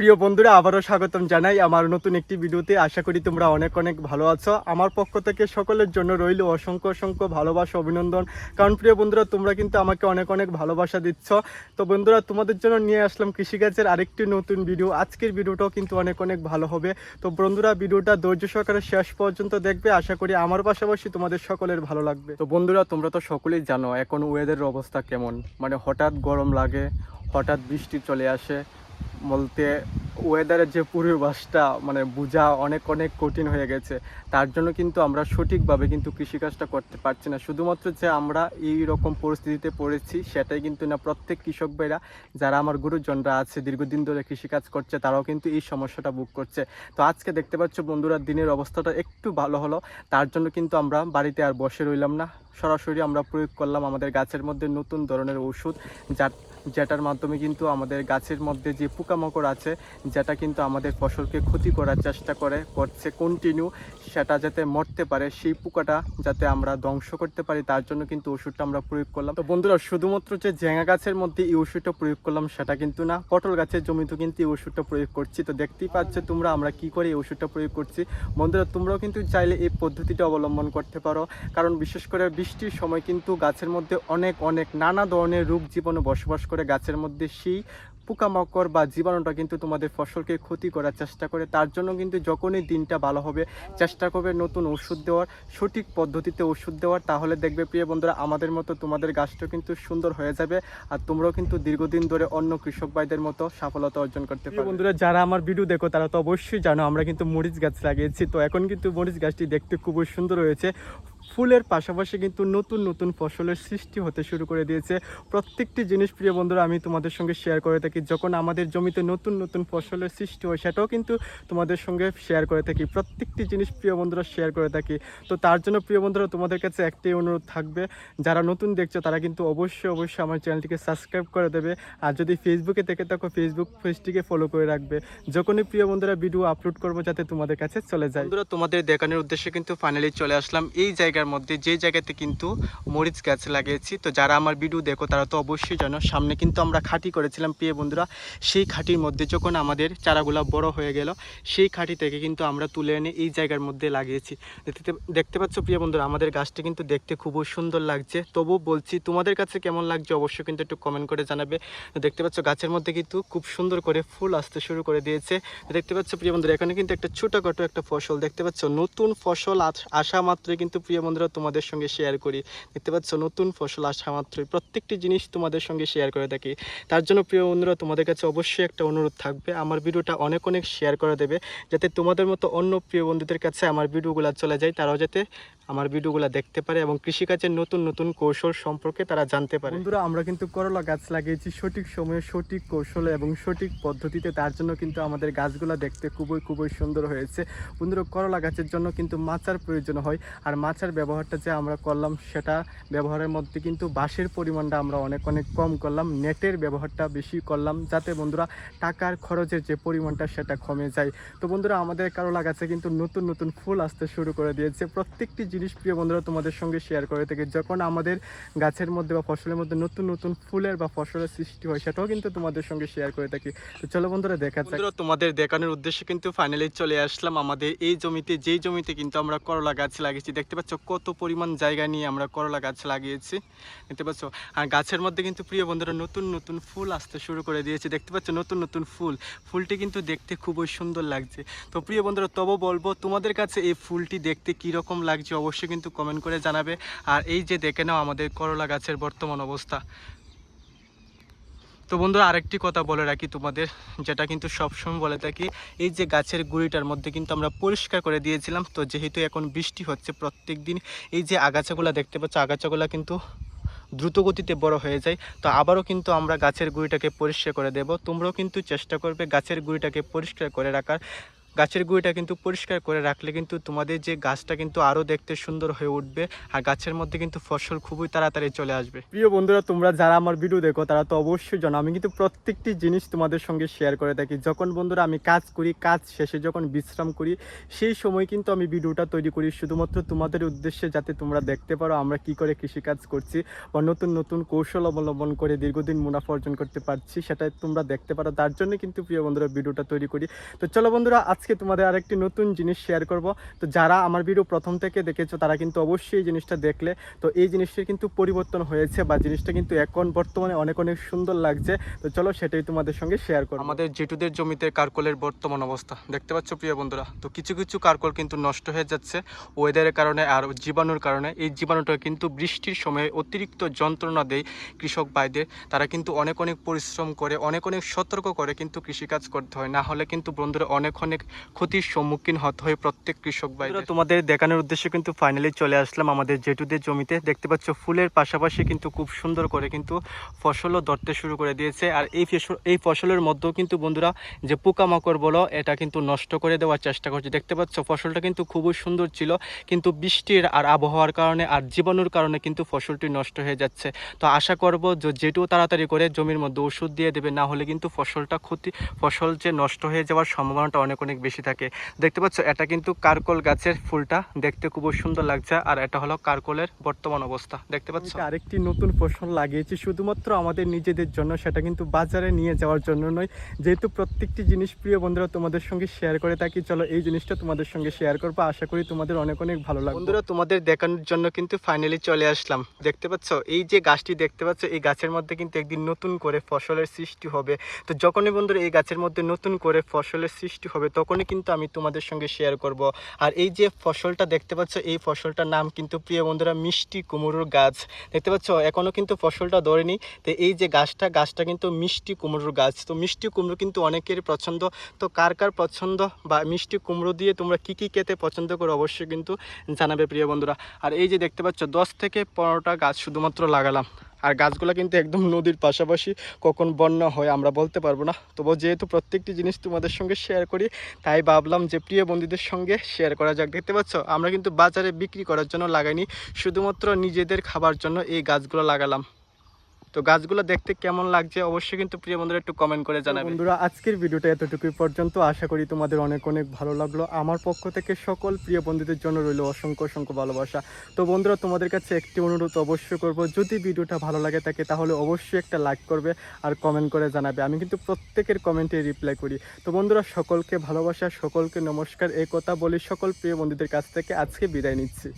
প্রিয় বন্ধুরা, আবারও স্বাগতম জানাই আমার নতুন একটি ভিডিওতে। আশা করি তোমরা অনেক অনেক ভালো আছো। আমার পক্ষ থেকে সকলের জন্য রইল অসংখ্য অসংখ্য ভালোবাসা, অভিনন্দন। কারণ প্রিয় বন্ধুরা, তোমরা কিন্তু আমাকে অনেক অনেক ভালোবাসা দিচ্ছ। তো বন্ধুরা, তোমাদের জন্য নিয়ে আসলাম কৃষিকাজের আরেকটি নতুন ভিডিও। আজকের ভিডিওটাও কিন্তু অনেক অনেক ভালো হবে। তো বন্ধুরা, ভিডিওটা ধৈর্য সহকারে শেষ পর্যন্ত দেখবে। আশা করি আমার পাশাপাশি তোমাদের সকলের ভালো লাগবে। তো বন্ধুরা, তোমরা তো সকলেই জানো এখন ওয়েদারের অবস্থা কেমন। মানে হঠাৎ গরম লাগে, হঠাৎ বৃষ্টি চলে আসে। বলতে ওয়েদারের যে পূর্বাভাসটা মানে বোঝা অনেক অনেক কঠিন হয়ে গেছে। তার জন্য কিন্তু আমরা সঠিকভাবে কিন্তু কৃষিকাজটা করতে পারছি না। শুধুমাত্র যে আমরা এই রকম পরিস্থিতিতে পড়েছি সেটাই কিন্তু না, প্রত্যেক কৃষক ভাইরা যারা আমার গুরুজনরা আছে দীর্ঘদিন ধরে কৃষিকাজ করছে তারাও কিন্তু এই সমস্যাটা ভোগ করছে। তো আজকে দেখতে পাচ্ছ বন্ধুরা, দিনের অবস্থাটা একটু ভালো হলো। তার জন্য কিন্তু আমরা বাড়িতে আর বসে রইলাম না, সরাসরি আমরা প্রয়োগ করলাম আমাদের গাছের মধ্যে নতুন ধরনের ওষুধ, যেটার মাধ্যমে কিন্তু আমাদের গাছের মধ্যে যে পোকামাকড় আছে, যেটা কিন্তু আমাদের ফসলকে ক্ষতি করার চেষ্টা করছে কন্টিনিউ, সেটা যাতে মরতে পারে, সেই পোকাটা যাতে আমরা ধ্বংস করতে পারি, তার জন্য কিন্তু ওষুধটা আমরা প্রয়োগ করলাম। তো বন্ধুরা, শুধুমাত্র যে ঝেঙা গাছের মধ্যে এই ওষুধটা প্রয়োগ করলাম সেটা কিন্তু না, পটল গাছের জমিতেও কিন্তু এই ওষুধটা প্রয়োগ করছি। তো দেখতেই পাচ্ছ তোমরা আমরা কি করে এই ওষুধটা প্রয়োগ করছি। বন্ধুরা, তোমরাও কিন্তু চাইলে এই পদ্ধতিটা অবলম্বন করতে পারো। কারণ বিশেষ করে বৃষ্টির সময় কিন্তু গাছের মধ্যে অনেক অনেক নানা ধরনের রোগ জীবাণু বসবাস করে গাছের মধ্যে। সেই পোকামাকড় বা জীবাণুটা কিন্তু তোমাদের ফসলকে ক্ষতি করার চেষ্টা করে। তার জন্য কিন্তু যখনই দিনটা ভালো হবে চেষ্টা করবে নতুন ওষুধ দেওয়ার, সঠিক পদ্ধতিতে ওষুধ দেওয়ার। তাহলে দেখবে প্রিয় বন্ধুরা, আমাদের মতো তোমাদের গাছটা কিন্তু সুন্দর হয়ে যাবে। আর তোমরাও কিন্তু দীর্ঘদিন ধরে অন্য কৃষক ভাইদের মতো সফলতা অর্জন করতে পারবে। বন্ধুরা, যারা আমার ভিডিও দেখো তারা তো অবশ্যই জানো আমরা কিন্তু মরিচ গাছ লাগিয়েছি। তো এখন কিন্তু মরিচ গাছটি দেখতে খুবই সুন্দর হয়েছে। ফুলের পাশাপাশি কিন্তু নতুন নতুন ফসলের সৃষ্টি হতে শুরু করে দিয়েছে। প্রত্যেকটি জিনিস প্রিয় বন্ধুরা আমি তোমাদের সঙ্গে শেয়ার করে থাকি। যখন আমাদের জমিতে নতুন নতুন ফসলের সৃষ্টি হয় সেটাও কিন্তু তোমাদের সঙ্গে শেয়ার করে থাকি। প্রত্যেকটি জিনিস প্রিয় বন্ধুরা শেয়ার করে থাকি। তো তার জন্য প্রিয় বন্ধুরা তোমাদের কাছে একটাই অনুরোধ থাকবে, যারা নতুন দেখছো তারা কিন্তু অবশ্যই অবশ্যই আমার চ্যানেলটিকে সাবস্ক্রাইব করে দেবে। আর যদি ফেসবুকে থেকে থাকো ফেসবুক পেজটিকে ফলো করে রাখবে, যখনই প্রিয় বন্ধুরা ভিডিও আপলোড করবো যাতে তোমাদের কাছে চলে যায়। বন্ধুরা, তোমাদের দেখানোর উদ্দেশ্যে কিন্তু ফাইনালি চলে আসলাম এই জায়গার মধ্যে, যে জায়গাতে কিন্তু মরিচ গাছ লাগিয়েছি। তো যারা আমার ভিডিও দেখো তারা তো অবশ্যই জানো সামনে কিন্তু আমরা খাঁটি করেছিলাম প্রিয় বন্ধুরা। সেই খাঁটির মধ্যে যখন আমাদের চারাগুলা বড় হয়ে গেল, সেই খাঁটি থেকে কিন্তু আমরা তুলে এনে এই জায়গার মধ্যে লাগিয়েছি। দেখতে পাচ্ছ প্রিয় বন্ধুরা, আমাদের গাছটি কিন্তু দেখতে খুবই সুন্দর লাগছে। তবু বলছি তোমাদের কাছে কেমন লাগছে অবশ্যই কিন্তু একটু কমেন্ট করে জানাবে। দেখতে পাচ্ছ গাছের মধ্যে কিন্তু খুব সুন্দর করে ফুল আসতে শুরু করে দিয়েছে। দেখতে পাচ্ছ প্রিয় বন্ধুরা, এখানে কিন্তু একটা ছোটখাটো একটা ফসল দেখতে পাচ্ছ। নতুন ফসল আসা মাত্রই কিন্তু প্রিয় বন্ধুরা তোমাদের সঙ্গে শেয়ার করি। দেখতে পাচ্ছ নতুন ফসল আসা মাত্রই প্রত্যেকটি জিনিস তোমাদের সঙ্গে শেয়ার করে থাকি। তার জন্য প্রিয় বন্ধুরা তোমাদের কাছে অবশ্যই একটা অনুরোধ থাকবে, আমার ভিডিওটা অনেক অনেক শেয়ার করে দেবে, যাতে তোমাদের মতো অন্য প্রিয় বন্ধুদের কাছে আমার ভিডিওগুলো চলে যায়, তারাও যাতে আমার ভিডিওগুলো দেখতে পারে এবং কৃষিকাজের নতুন নতুন কৌশল সম্পর্কে তারা জানতে পারে। বন্ধুরা, আমরা কিন্তু করলা গাছ লাগিয়েছি সঠিক সময়ে, সঠিক কৌশলে এবং সঠিক পদ্ধতিতে। তার জন্য কিন্তু আমাদের গাছগুলো দেখতে খুবই খুবই সুন্দর হয়েছে। বন্ধুরা, করলা গাছের জন্য কিন্তু মাচার প্রয়োজন হয়। আর মাচার ব্যবহারটা যে আমরা করলাম সেটা ব্যবহারের মধ্যে কিন্তু বাঁশের পরিমাণটা আমরা অনেক অনেক কম করলাম, নেটের ব্যবহারটা বেশি করলাম, যাতে বন্ধুরা টাকার খরচের যে পরিমাণটা সেটা কমে যায়। তো বন্ধুরা, আমাদের করলা গাছে কিন্তু নতুন নতুন ফুল আসতে শুরু করে দিয়েছে। প্রত্যেকটি জিনিস প্রিয় বন্ধুরা তোমাদের সঙ্গে শেয়ার করে থাকি। যখন আমাদের গাছের মধ্যে বা ফসলের মধ্যে নতুন নতুন ফুলের বা ফসলের সৃষ্টি হয় সেটাও কিন্তু তোমাদের সঙ্গে শেয়ার করে থাকি। তো চলো বন্ধুরা দেখা যাক। বন্ধুরা, তোমাদের দেখানোর উদ্দেশ্যে কিন্তু ফাইনালি চলে আসলাম আমাদের এই জমিতে, যেই জমিতে কিন্তু আমরা করলা গাছ লাগিয়েছি। দেখতে পাচ্ছ কত পরিমাণ জায়গা নিয়ে আমরা করলা গাছ লাগিয়েছি। দেখতে পাচ্ছ, আর গাছের মধ্যে কিন্তু প্রিয় বন্ধুরা নতুন নতুন ফুল আসতে শুরু করে দিয়েছে। দেখতে পাচ্ছ নতুন নতুন ফুলটি কিন্তু দেখতে খুবই সুন্দর লাগছে। তো প্রিয় বন্ধুরা, তবু বলবো তোমাদের কাছে এই ফুলটি দেখতে কীরকম লাগছে অবশ্যই কিন্তু কমেন্ট করে জানাবে। আর এই যে দেখে নাও আমাদের করলা গাছের বর্তমান অবস্থা। তো বন্ধুরা, আরেকটি কথা বলে রাখি তোমাদের, যেটা কিন্তু সবসময় বলে থাকি, এই যে গাছের গুঁড়িটার মধ্যে কিন্তু আমরা পরিষ্কার করে দিয়েছিলাম। তো যেহেতু এখন বৃষ্টি হচ্ছে প্রত্যেক দিন, এই যে আগাছাগুলো দেখতে পাচ্ছ, আগাছাগুলো কিন্তু দ্রুত গতিতে বড় হয়ে যায়। তো আবারও কিন্তু আমরা গাছের গুঁড়িটাকে পরিষ্কার করে দেব। তোমরাও কিন্তু চেষ্টা করবে গাছের গুঁড়িটাকে পরিষ্কার করে রাখার। গাছের গুঁড়িটা কিন্তু পরিষ্কার করে রাখলে কিন্তু তোমাদের যে গাছটা কিন্তু আরও দেখতে সুন্দর হয়ে উঠবে, আর গাছের মধ্যে কিন্তু ফসল খুবই তাড়াতাড়ি চলে আসবে। প্রিয় বন্ধুরা, তোমরা যারা আমার ভিডিও দেখো তারা তো অবশ্যই জানো আমি কিন্তু প্রত্যেকটি জিনিস তোমাদের সঙ্গে শেয়ার করে থাকি। যখন বন্ধুরা আমি কাজ করি, কাজ শেষে যখন বিশ্রাম করি, সেই সময় কিন্তু আমি ভিডিওটা তৈরি করি শুধুমাত্র তোমাদের উদ্দেশ্যে, যাতে তোমরা দেখতে পারো আমরা কি করে কৃষিকাজ করছি বা নতুন নতুন কৌশল অবলম্বন করে দীর্ঘদিন মুনাফা অর্জন করতে পারছি, সেটা তোমরা দেখতে পারো। তার জন্য কিন্তু প্রিয় বন্ধুরা ভিডিওটা তৈরি করি। তো চলো বন্ধুরা, আজকে তোমাদের আরেকটি নতুন জিনিস শেয়ার করব। তো যারা আমার ভিডিও প্রথম থেকে দেখেছো তারা কিন্তু অবশ্যই এই জিনিসটা দেখলে তো এই জিনিসটার কিন্তু পরিবর্তন হয়েছে বা জিনিসটা কিন্তু এখন বর্তমানে অনেক অনেক সুন্দর লাগছে। তো চলো সেটাই তোমাদের সঙ্গে শেয়ার করব। আমাদের জেঠুদের জমিতে কারকলের বর্তমান অবস্থা দেখতে পাচ্ছ প্রিয় বন্ধুরা। তো কিছু কিছু কারকল কিন্তু নষ্ট হয়ে যাচ্ছে ওয়েদারের কারণে আর জীবাণুর কারণে। এই জীবাণুটা কিন্তু বৃষ্টির সময় অতিরিক্ত যন্ত্রণা দেয় কৃষক ভাইদের। তারা কিন্তু অনেক অনেক পরিশ্রম করে, অনেক অনেক সতর্ক করে কিন্তু কৃষিকাজ করতে হয়, না হলে কিন্তু বন্ধুরা অনেক অনেক ক্ষতির সম্মুখীন হতে হয় প্রত্যেক কৃষক ভাইদের। তোমাদের দেখানোর উদ্দেশ্যে কিন্তু ফাইনালি চলে আসলাম আমাদের জেঠুদের জমিতে। দেখতে পাচ্ছ ফুলের পাশাপাশি কিন্তু খুব সুন্দর করে কিন্তু ফসলও ধরতে শুরু করে দিয়েছে। আর এই ফসলের মধ্যেও কিন্তু বন্ধুরা যে পোকামাকড় বলো এটা কিন্তু নষ্ট করে দেওয়ার চেষ্টা করছে। দেখতে পাচ্ছ ফসলটা কিন্তু খুবই সুন্দর ছিল, কিন্তু বৃষ্টির আর আবহাওয়ার কারণে আর জীবাণুর কারণে কিন্তু ফসলটি নষ্ট হয়ে যাচ্ছে। তো আশা করব যে যেটুকু তাড়াতাড়ি করে জমির মধ্যে ওষুধ দিয়ে দেবে, না হলে কিন্তু ফসল যে নষ্ট হয়ে যাওয়ার সম্ভাবনাটা অনেক অনেক বেশি থাকে। দেখতে পাচ্ছ এটা কিন্তু কারকল গাছের ফুলটা দেখতে খুব সুন্দর লাগছে, আর এটা হলো কারকলের বর্তমান অবস্থা। দেখতে পাচ্ছ আরেকটি নতুন ফসল লাগিয়েছি শুধুমাত্র আমাদের নিজেদের জন্য, সেটা কিন্তু বাজারে নিয়ে যাওয়ার জন্য নয়। যেহেতু প্রত্যেকটি জিনিস প্রিয় বন্ধুরা তোমাদের সঙ্গে শেয়ার করে থাকি, চলো এই জিনিসটা তোমাদের সঙ্গে শেয়ার করবো। আশা করি তোমাদের অনেক অনেক ভালো লাগবে। বন্ধুরা তোমাদের দেখানোর জন্য কিন্তু ফাইনালি চলে আসলাম। দেখতে পাচ্ছ এই যে গাছটি দেখতে পাচ্ছ, এই গাছের মধ্যে কিন্তু একদিন নতুন করে ফসলের সৃষ্টি হবে। তো যখনই বন্ধুরা এই গাছের মধ্যে নতুন করে ফসলের সৃষ্টি হবে তখনই কিন্তু আমি তোমাদের সঙ্গে শেয়ার করব। আর এই যে ফসলটা দেখতে পাচ্ছ, এই ফসলটার নাম কিন্তু প্রিয় বন্ধুরা মিষ্টি কুমড়োর গাছ। দেখতে পাচ্ছ এখনো কিন্তু ফসলটা ধরেনি। তো এই যে গাছটা কিন্তু মিষ্টি কুমড়োর গাছ। তো মিষ্টি কুমড়ো কিন্তু অনেকের পছন্দ। তো কার কার পছন্দ বা মিষ্টি কুমড়ো দিয়ে তোমরা কি কি খেতে পছন্দ করো অবশ্যই কিন্তু জানাবে প্রিয় বন্ধুরা। আর এই যে দেখতে পাচ্ছ 10 থেকে 15টা গাছ শুধুমাত্র লাগালাম। আর গাছগুলো কিন্তু একদম নদীর পাশাপাশি, কখন বন্যা হয় আমরা বলতে পারবো না। তবু যেহেতু প্রত্যেকটি জিনিস তোমাদের সঙ্গে শেয়ার করি, তাই ভাবলাম যে প্রিয় বন্ধুদের সঙ্গে শেয়ার করা যাক। দেখতে পাচ্ছ আমরা কিন্তু বাজারে বিক্রি করার জন্য লাগাইনি, শুধুমাত্র নিজেদের খাবার জন্য এই গাছগুলো লাগালাম। তো গাছগুলো দেখতে কেমন লাগছে অবশ্যই কিন্তু প্রিয় বন্ধুরা একটু কমেন্ট করে জানাবেন। বন্ধুরা আজকের ভিডিওটা এতটুকুই পর্যন্ত। আশা করি তোমাদের অনেক অনেক ভালো লাগলো। আমার পক্ষ থেকে সকল প্রিয় বন্ধুদের জন্য রইল অসংখ্য অসংখ্য ভালোবাসা। তো বন্ধুরা তোমাদের কাছে একটি অনুরোধ অবশ্যই করব, যদি ভিডিওটা ভালো লাগে থাকে তাহলে অবশ্যই একটা লাইক করবে আর কমেন্ট করে জানাবে। আমি কিন্তু প্রত্যেকের কমেন্টে রিপ্লাই করি। তো বন্ধুরা সকলকে ভালোবাসা, সকলকে নমস্কার, এই কথা বলি সকল প্রিয় বন্ধুদের কাছ থেকে আজকে বিদায় নিচ্ছি।